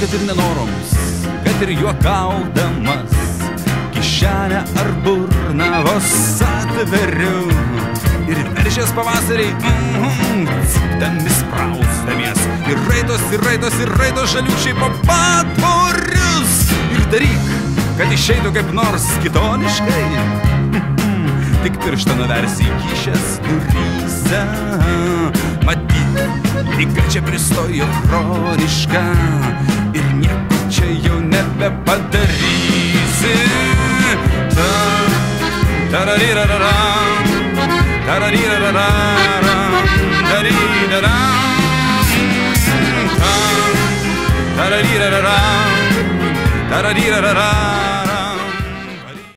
kad ir nenoroms, kad ir juokaudamas, kišenę ar burną vos atveriu. Ir veršės pavasariai, cipdami sprausdamies. Ir raitos žaliučiai po patvorius. Ir daryk, kad išeitų kaip nors kitoniškai. Tik pirštą nuversi įkišęs duryse. Matyt, lyga čia pristojo chroniška. Ir nieko čia jau nebepadarysi. Ta-ra-ri-ra-ra-ram, ta-ra-ri-ra-ra-ram, ta-ri-ra-ram, ta-ra-ri-ra-ra-ram, ta-ra-ri-ra-ra-ram.